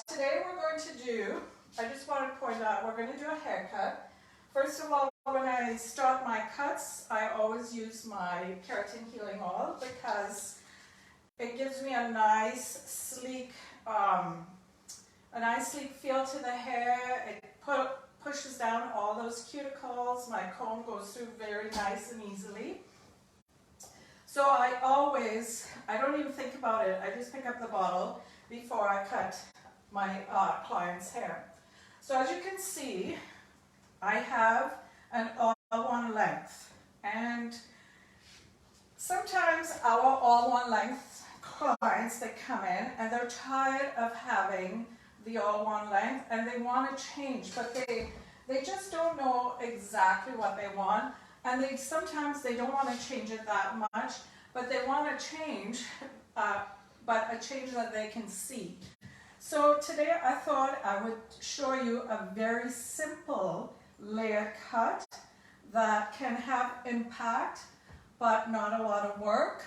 Today we're going to do, I just want to point out, we're going to do a haircut. First of all, when I start my cuts, I always use my keratin healing oil because it gives me a nice sleek feel to the hair. It pushes down all those cuticles. My comb goes through very nice and easily. So I don't even think about it. I just pick up the bottle before I cut my client's hair. So as you can see, I have an all-one length. And sometimes our all-one length clients, they come in and they're tired of having the all-one length and they want to change, but they just don't know exactly what they want. And sometimes they don't want to change it that much, but they want to change, but a change that they can see. So today I thought I would show you a very simple layer cut that can have impact, but not a lot of work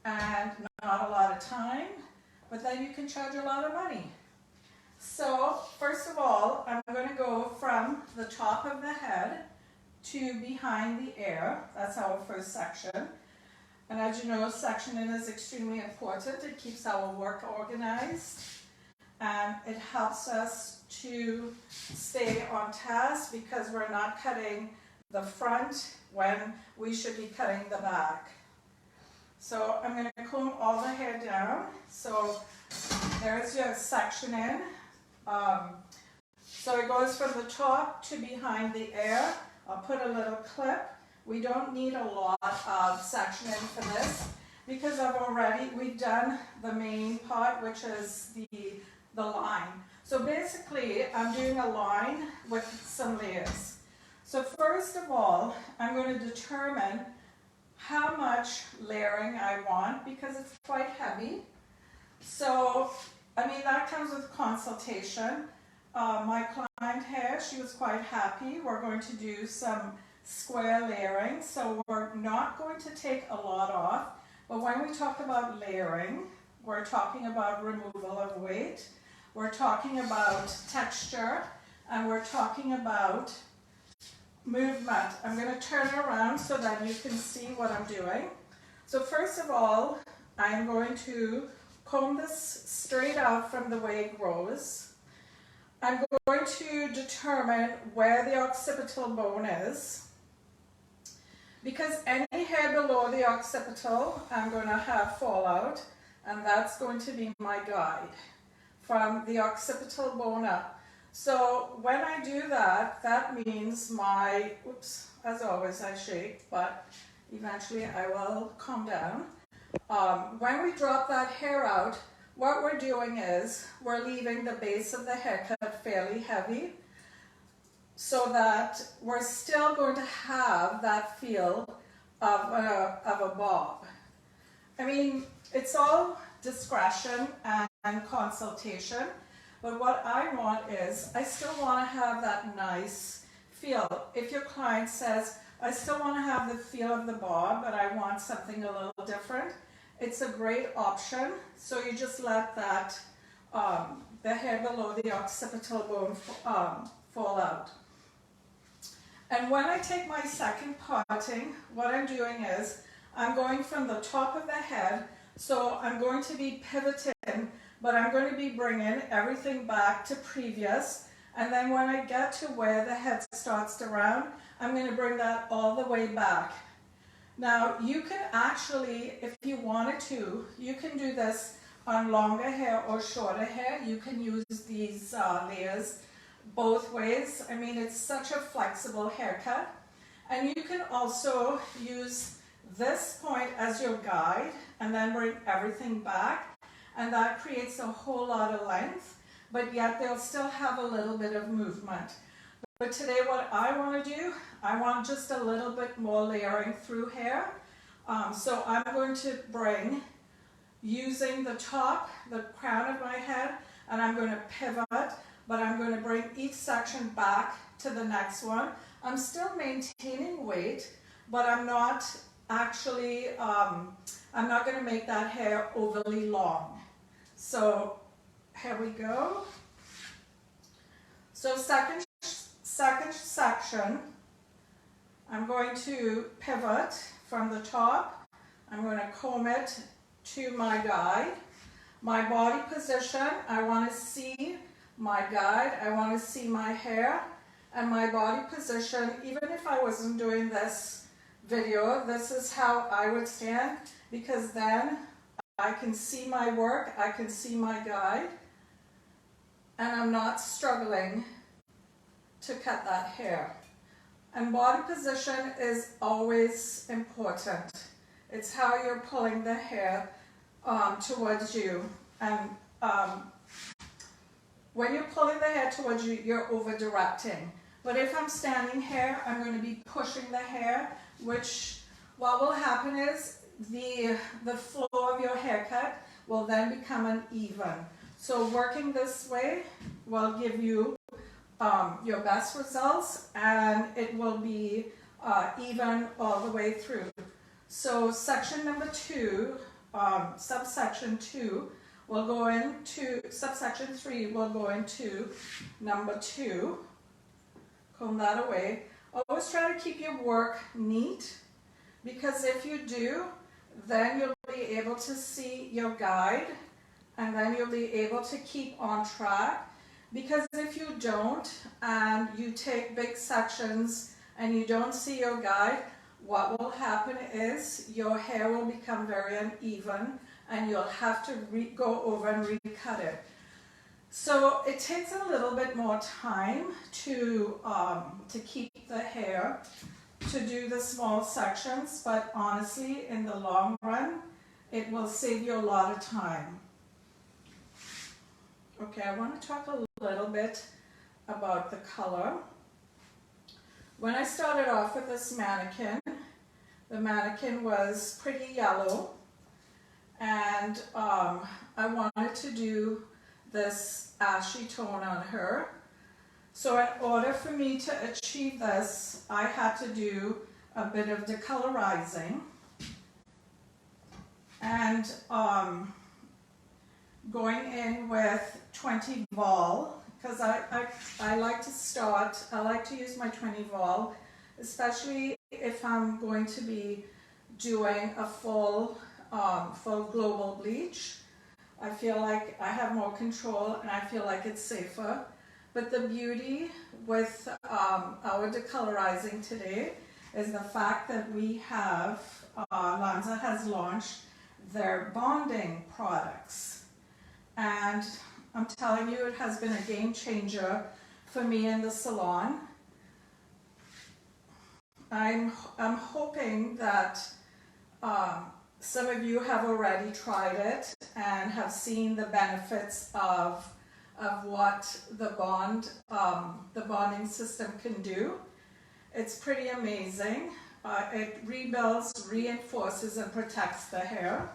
and not a lot of time, but then you can charge a lot of money. So first of all, I'm going to go from the top of the head to behind the ear. That's our first section. And as you know, sectioning is extremely important. It keeps our work organized and it helps us to stay on task because we're not cutting the front when we should be cutting the back. So I'm going to comb all the hair down. So there's your sectioning. So it goes from the top to behind the ear. I'll put a little clip. We don't need a lot of sectioning for this because we've done the main part, which is the line. So basically, I'm doing a line with some layers. So first of all, I'm going to determine how much layering I want because it's quite heavy. So, I mean, that comes with consultation. My client here, she was quite happy. We're going to do some square layering, so we're not going to take a lot off, but when we talk about layering, we're talking about removal of weight, we're talking about texture, and we're talking about movement. I'm going to turn it around so that you can see what I'm doing. So first of all, I'm going to comb this straight out from the way it grows. I'm going to determine where the occipital bone is. Because any hair below the occipital, I'm going to have fallout, and that's going to be my guide from the occipital bone up. So when I do that, that means as always I shake, but eventually I will calm down. When we drop that hair out, what we're doing is we're leaving the base of the haircut fairly heavy, so that we're still going to have that feel of a bob. I mean, it's all discretion and consultation, but what I want is, I still want to have that nice feel. If your client says, I still want to have the feel of the bob, but I want something a little different, it's a great option. So you just let that, the hair below the occipital bone fall out. And when I take my second parting, what I'm doing is I'm going from the top of the head, so I'm going to be pivoting, but I'm going to be bringing everything back to previous, and then when I get to where the head starts to round, I'm going to bring that all the way back. Now you can actually, if you wanted to, you can do this on longer hair or shorter hair. You can use these layers both ways. I mean, it's such a flexible haircut. And you can also use this point as your guide and then bring everything back, and that creates a whole lot of length, but yet they'll still have a little bit of movement. But today what I want to do, I want just a little bit more layering through here. So I'm going to bring, using the top, the crown of my head, and I'm going to pivot, but I'm going to bring each section back to the next one. I'm still maintaining weight, but I'm not actually, I'm not going to make that hair overly long. So here we go. So second section, I'm going to pivot from the top. I'm going to comb it to my guide. My body position, I want to see my guide, I want to see my hair, and my body position, even if I wasn't doing this video, this is how I would stand, because then I can see my work, I can see my guide, and I'm not struggling to cut that hair. And body position is always important. It's how you're pulling the hair towards you. And when you're pulling the hair towards you, you're over directing. But if I'm standing here, I'm going to be pushing the hair, which what will happen is the flow of your haircut will then become uneven. So working this way will give you your best results, and it will be even all the way through. So section number 2, subsection 2 will go into, subsection 3 will go into number 2. Comb that away. Always try to keep your work neat, because if you do, then you'll be able to see your guide, and then you'll be able to keep on track. Because if you don't, and you take big sections and you don't see your guide, what will happen is your hair will become very uneven, and you'll have to go over and recut it. So it takes a little bit more time to keep the hair, to do the small sections, but honestly, in the long run, it will save you a lot of time. Okay, I want to talk a little bit about the color. When I started off with this mannequin, the mannequin was pretty yellow, and I wanted to do this ashy tone on her. So in order for me to achieve this, I had to do a bit of decolorizing, and going in with 20 vol, because I like to start, I like to use my 20 vol, especially if I'm going to be doing a full global bleach. I feel like I have more control, and I feel like it's safer. But the beauty with our decolorizing today is the fact that we have, Lanza has launched their bonding products. And I'm telling you, it has been a game changer for me in the salon. I'm hoping that some of you have already tried it and have seen the benefits of what the bonding system can do. It's pretty amazing. It rebuilds, reinforces, and protects the hair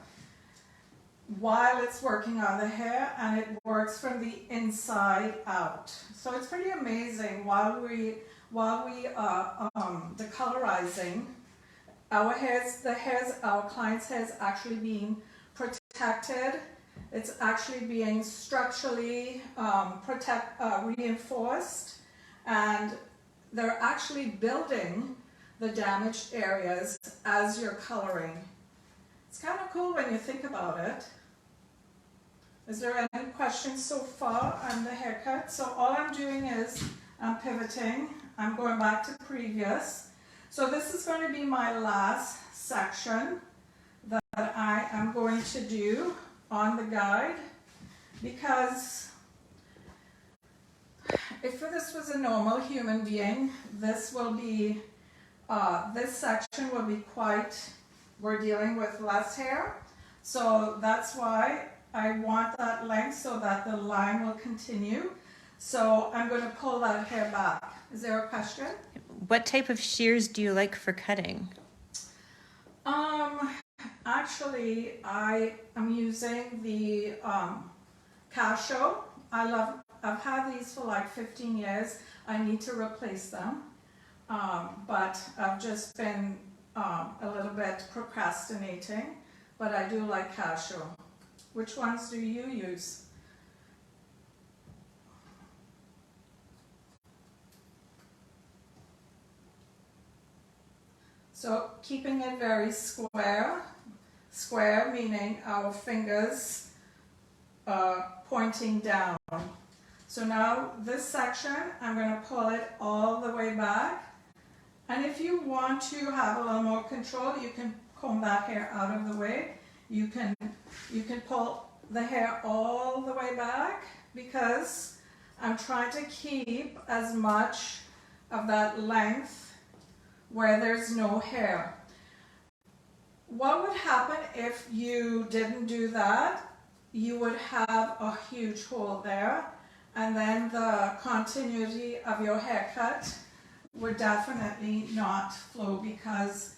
while it's working on the hair, and it works from the inside out. So it's pretty amazing. While we are decolorizing, our clients' hair is actually being protected. It's actually being structurally reinforced, and they're actually building the damaged areas as you're coloring. It's kind of cool when you think about it. Is there any questions so far on the haircut? So all I'm doing is I'm pivoting. I'm going back to previous. So this is going to be my last section that I am going to do on the guide, because if this was a normal human being, this will be, this section will be we're dealing with less hair. So that's why I want that length, so that the line will continue. So I'm going to pull that hair back. Is there a question? What type of shears do you like for cutting? Actually, I am using the Casio. I've had these for like 15 years. I need to replace them. But I've just been a little bit procrastinating. But I do like Casio. Which ones do you use? So keeping it very square meaning our fingers pointing down. So now this section, I'm going to pull it all the way back. And if you want to have a little more control, you can comb that hair out of the way. You can pull the hair all the way back, because I'm trying to keep as much of that length where there's no hair. What would happen if you didn't do that? You would have a huge hole there, and then the continuity of your haircut would definitely not flow, because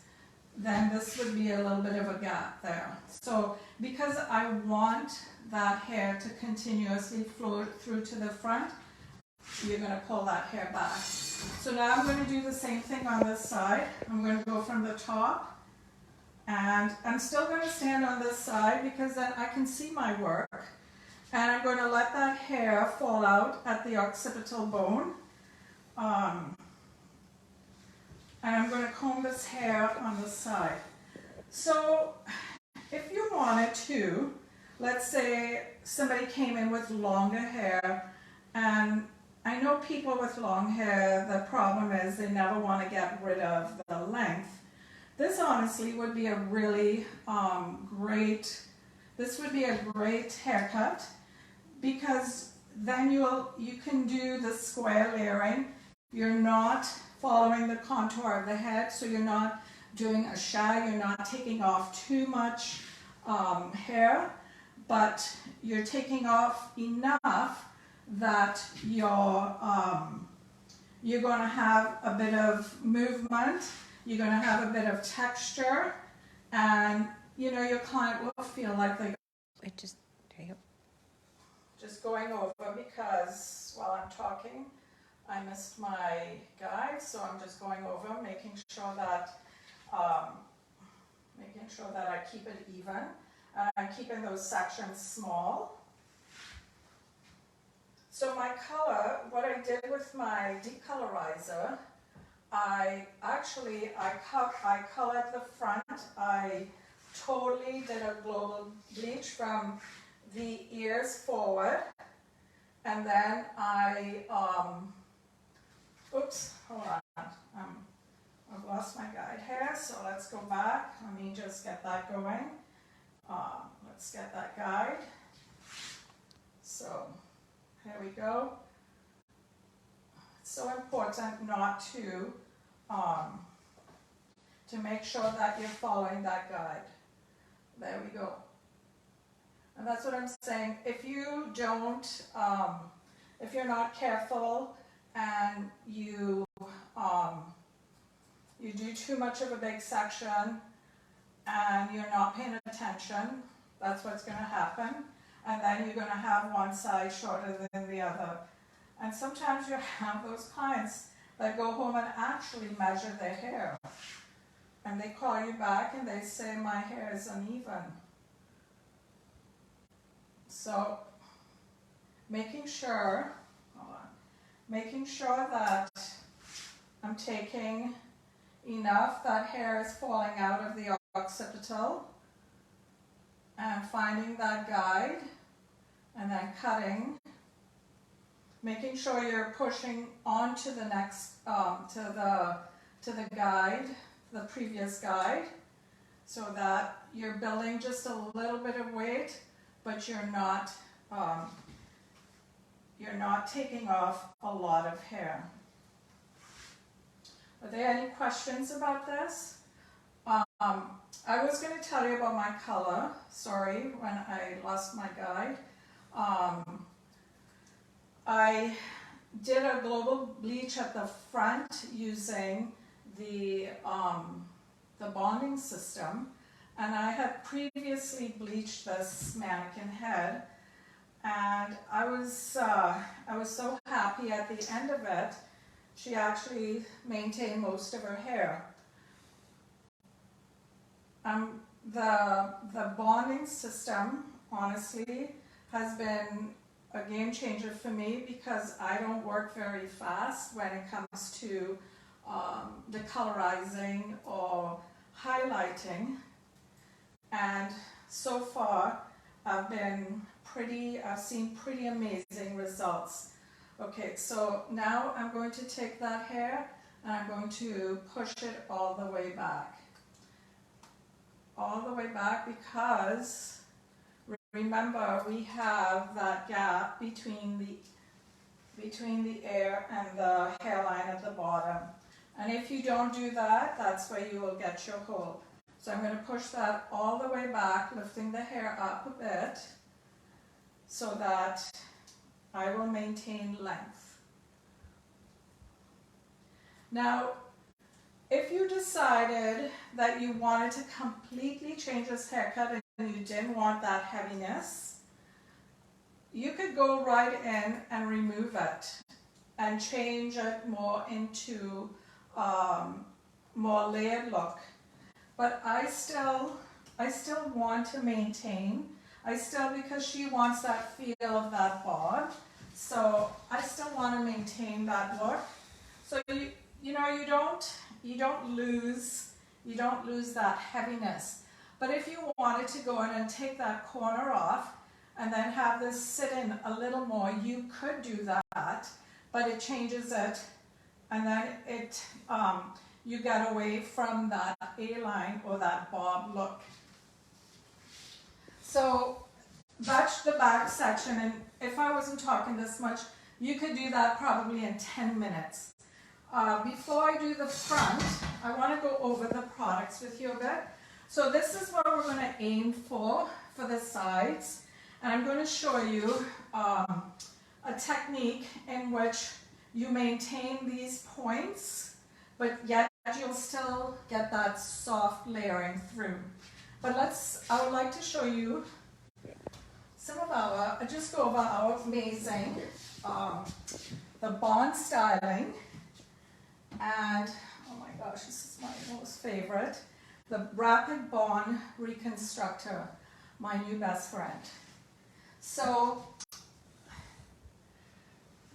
then this would be a little bit of a gap there. So because I want that hair to continuously flow through to the front, you're going to pull that hair back. So now I'm going to do the same thing on this side. I'm going to go from the top, and I'm still going to stand on this side because then I can see my work. And I'm going to let that hair fall out at the occipital bone. And I'm going to comb this hair on the side. So if you wanted to, let's say somebody came in with longer hair, and I know people with long hair, the problem is they never want to get rid of the length. This honestly would be a really great haircut, because then you can do the square layering. You're not following the contour of the head, so you're not doing a shag, you're not taking off too much hair, but you're taking off enough that you're going to have a bit of movement, you're going to have a bit of texture, and your client will feel like they just going over, because while I'm talking I missed my guide, so I'm just going over, making sure that I keep it even. I'm keeping those sections small. So my color, what I did with my decolorizer, I colored the front. I totally did a global bleach from the ears forward, and then oops, hold on. I've lost my guide here, so let's go back. Let me just get that going. Let's get that guide. So here we go. It's so important not to make sure that you're following that guide. There we go. And that's what I'm saying. If you don't, if you're not careful and you do too much of a big section and you're not paying attention, that's what's going to happen. And then you're going to have one side shorter than the other. And sometimes you have those clients that go home and actually measure their hair. And they call you back and they say, my hair is uneven. So making sure that I'm taking enough that hair is falling out of the occipital, and finding that guide, and then cutting, making sure you're pushing onto the next to the guide, the previous guide, so that you're building just a little bit of weight, but you're not taking off a lot of hair. Are there any questions about this? I was going to tell you about my color, sorry, when I lost my guide. I did a global bleach at the front using the bonding system, and I had previously bleached this mannequin head, and I was so happy at the end of it. She actually maintained most of her hair. The bonding system, honestly, has been a game changer for me, because I don't work very fast when it comes to decolorizing or highlighting, and so far I've seen pretty amazing results. Okay, so now I'm going to take that hair and I'm going to push it all the way back. All the way back, because remember we have that gap between the ear and the hairline at the bottom. And if you don't do that, that's where you will get your hole. So I'm going to push that all the way back, lifting the hair up a bit so that I will maintain length. Now, if you decided that you wanted to completely change this haircut and you didn't want that heaviness, you could go right in and remove it and change it more into more layered look. But I still want to maintain, because she wants that feel of that bob, so I still want to maintain that look. So you don't lose that heaviness. But if you wanted to go in and take that corner off and then have this sit in a little more, you could do that, but it changes it, and then you get away from that A-line or that bob look. So that's the back section, and if I wasn't talking this much, you could do that probably in 10 minutes. Before I do the front, I want to go over the products with you a bit. So this is what we're going to aim for the sides, and I'm going to show you a technique in which you maintain these points, but yet you'll still get that soft layering through. But I would like to show you some of just go over our amazing, the bond styling, and oh my gosh, this is my most favorite, the Rapid Bond Reconstructor, my new best friend. So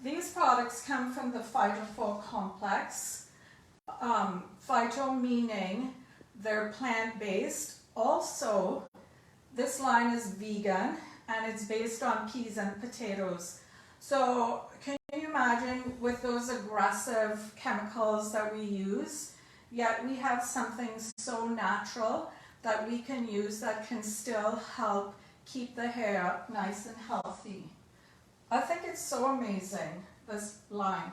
these products come from the Phyto4 complex. Phyto meaning they're plant-based. Also, this line is vegan and it's based on peas and potatoes. So can you imagine with those aggressive chemicals that we use, yet we have something so natural that we can use that can still help keep the hair nice and healthy. I think it's so amazing, this line.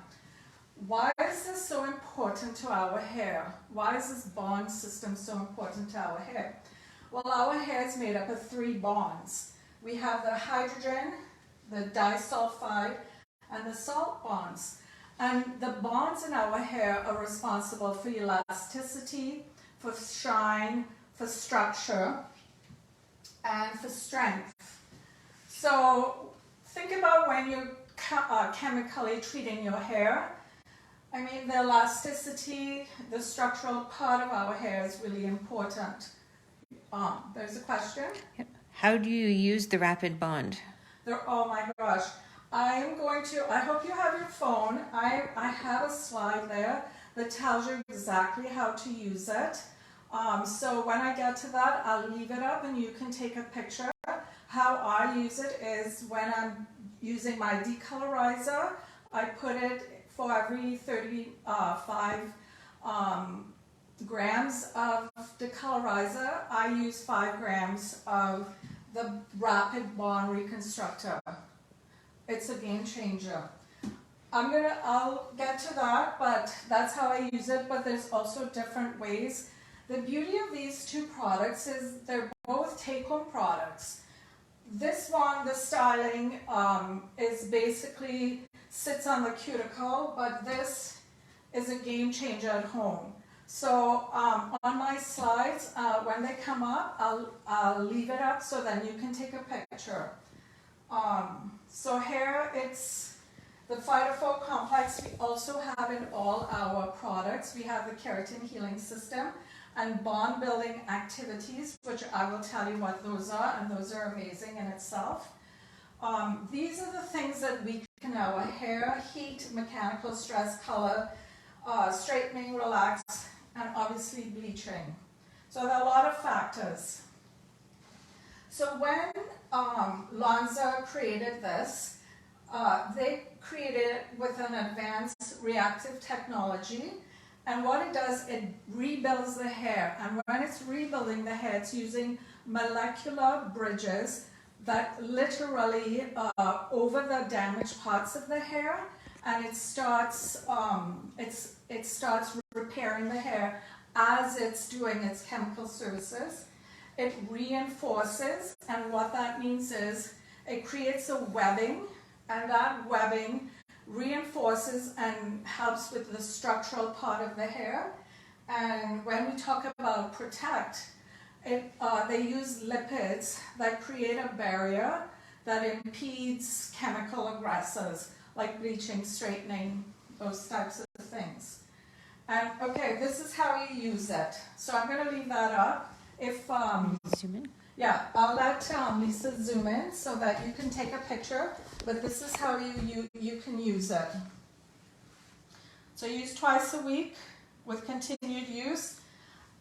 Why is this so important to our hair? Why is this bond system so important to our hair? Well, our hair is made up of 3 bonds. We have the hydrogen, the disulfide, and the salt bonds. And the bonds in our hair are responsible for elasticity, for shine, for structure, and for strength. So think about when you're chemically treating your hair. I mean, the elasticity, the structural part of our hair is really important. There's a question? How do you use the Rapid Bond? Oh my gosh. I hope you have your phone. I have a slide there that tells you exactly how to use it. So when I get to that, I'll leave it up and you can take a picture. How I use it is when I'm using my decolorizer, I put it for every 35 grams of decolorizer, I use 5 grams of the Rapid Bond Reconstructor. It's a game changer. I'll get to that, but that's how I use it, but there's also different ways. The beauty of these 2 products is they're both take-home products. This one, the styling, is basically sits on the cuticle, but this is a game changer at home. So on my slides, when they come up, I'll leave it up so then you can take a picture. So here it's the Phyto4 complex. We also have in all our products. We have the keratin healing system and bond building activities, which I will tell you what those are, and those are amazing in itself. These are the things that weaken our hair: heat, mechanical stress, color, straightening, relax, and obviously bleaching. So there are a lot of factors. So when Lonza created this, they created it with an advanced reactive technology. And what it does, it rebuilds the hair. And when it's rebuilding the hair, it's using molecular bridges that literally over the damaged parts of the hair, and it starts repairing the hair as it's doing its chemical services. It reinforces, and what that means is it creates a webbing, and that webbing reinforces and helps with the structural part of the hair. And when we talk about protect, they use lipids that create a barrier that impedes chemical aggressors like bleaching, straightening, those types of things. And okay, this is how you use it. So I'm going to leave that up. If Zoom in. yeah, I'll let Lisa zoom in so that you can take a picture, but this is how you can use it. So use twice a week with continued use.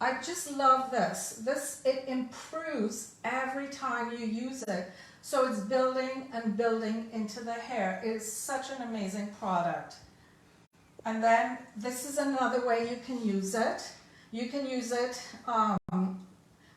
I just love this. It improves every time you use it. So it's building and building into the hair. It is such an amazing product. And then this is another way you can use it. You can use it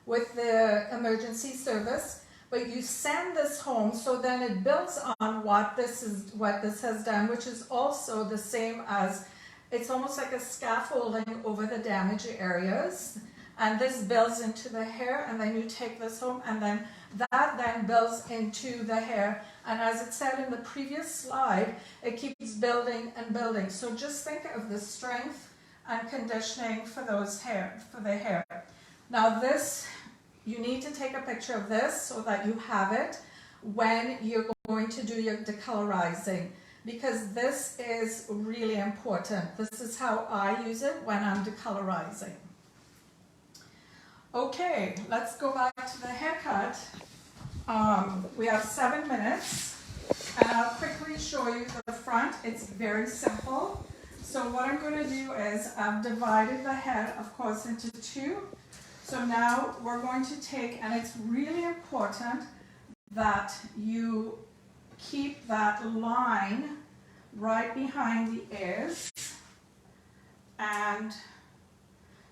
with the emergency service, but you send this home, so then it builds on what this has done, which is also the same as, it's almost like a scaffolding over the damaged areas, and this builds into the hair, and then you take this home, and then that then builds into the hair, and as it said in the previous slide, it keeps building and building. So just think of the strength and conditioning for the hair. Now this, you need to take a picture of this so that you have it when you're going to do your decolorizing, because this is really important. This is how I use it when I'm decolorizing. Okay, let's go back to the haircut. We have 7 minutes, and I'll quickly show you the front. It's very simple. So what I'm going to do is I've divided the head, of course, into two. So now we're going to take, and it's really important that you keep that line right behind the ears, and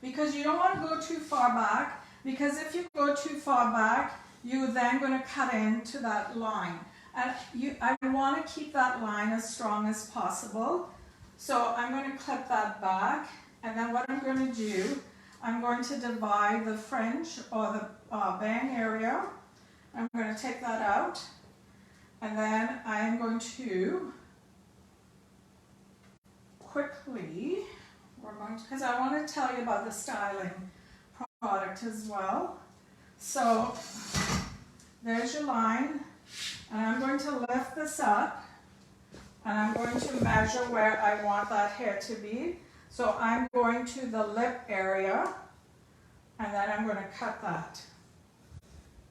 because you don't want to go too far back, because if you go too far back, you're then going to cut into that line. And I want to keep that line as strong as possible. So I'm going to clip that back, and then what I'm going to do, I'm going to divide the fringe or the bang area. I'm going to take that out, and then I'm going to quickly, because I want to tell you about the styling product as well. So there's your line, and I'm going to lift this up, and I'm going to measure where I want that hair to be. So I'm going to the lip area, and then I'm going to cut that.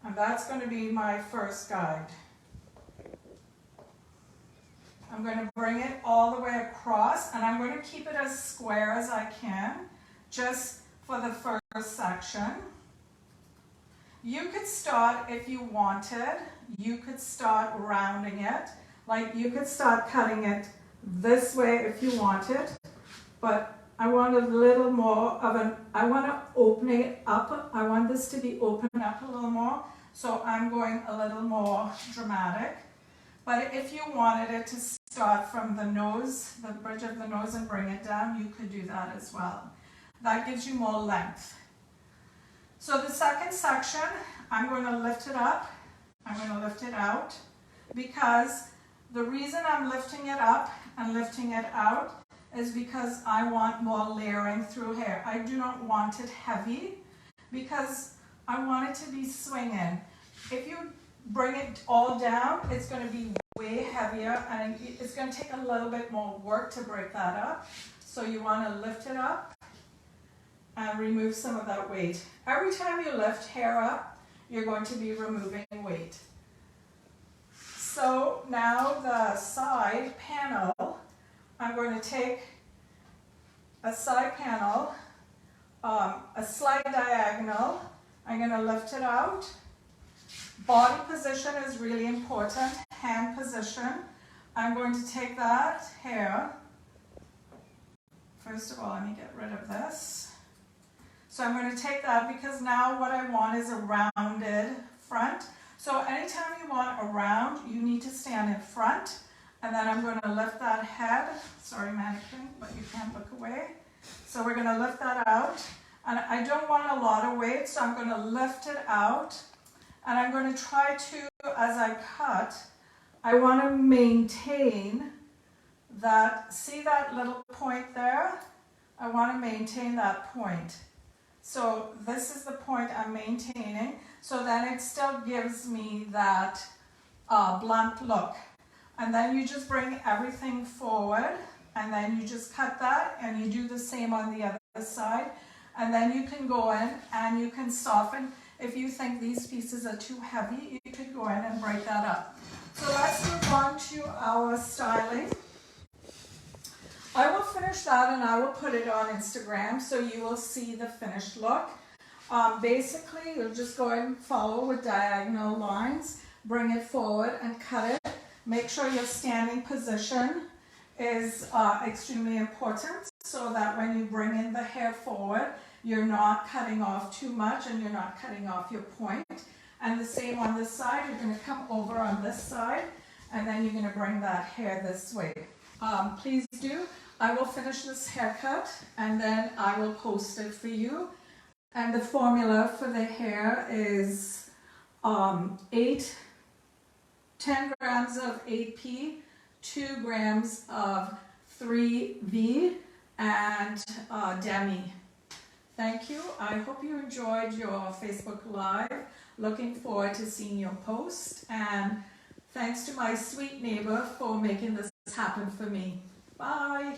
And that's going to be my first guide. I'm going to bring it all the way across, and I'm going to keep it as square as I can, just for the first section. You could start, if you wanted, you could start rounding it. Like you could start cutting it this way if you wanted, but I want a little more of I want to open it up. I want this to be opened up a little more, so I'm going a little more dramatic. But if you wanted it to start from the nose, the bridge of the nose, and bring it down, you could do that as well. That gives you more length. So the second section, I'm going to lift it up, I'm going to lift it out, because the reason I'm lifting it up and lifting it out is because I want more layering through hair. I do not want it heavy, because I want it to be swinging. If you bring it all down, it's going to be way heavier, and it's going to take a little bit more work to break that up. So you want to lift it up and remove some of that weight. Every time you lift hair up, you're going to be removing weight. So now the side panel, I'm going to take a side panel, a slight diagonal. I'm going to lift it out. Body position is really important, hand position. I'm going to take that hair. First of all, let me get rid of this. So I'm going to take that because now what I want is a rounded front. So anytime you want a round, you need to stand in front. And then I'm going to lift that head. Sorry, mannequin, but you can't look away. So we're going to lift that out. And I don't want a lot of weight, so I'm going to lift it out. And I'm going to try to, as I cut, I want to maintain that, see that little point there? I want to maintain that point. So this is the point I'm maintaining. So then it still gives me that blunt look. And then you just bring everything forward, and then you just cut that, and you do the same on the other side. And then you can go in and you can soften. If you think these pieces are too heavy, you could go in and break that up. So let's move on to our styling. I will finish that and I will put it on Instagram so you will see the finished look. Basically, you'll just go and follow with diagonal lines, bring it forward and cut it. Make sure your standing position is extremely important so that when you bring in the hair forward, you're not cutting off too much and you're not cutting off your point. And the same on this side, you're going to come over on this side and then you're going to bring that hair this way. Please do. I will finish this haircut and then I will post it for you. And the formula for the hair is 10 grams of AP, 2 grams of 3V, and Demi. Thank you. I hope you enjoyed your Facebook Live. Looking forward to seeing your post. And thanks to my sweet neighbor for making this happen for me. Bye.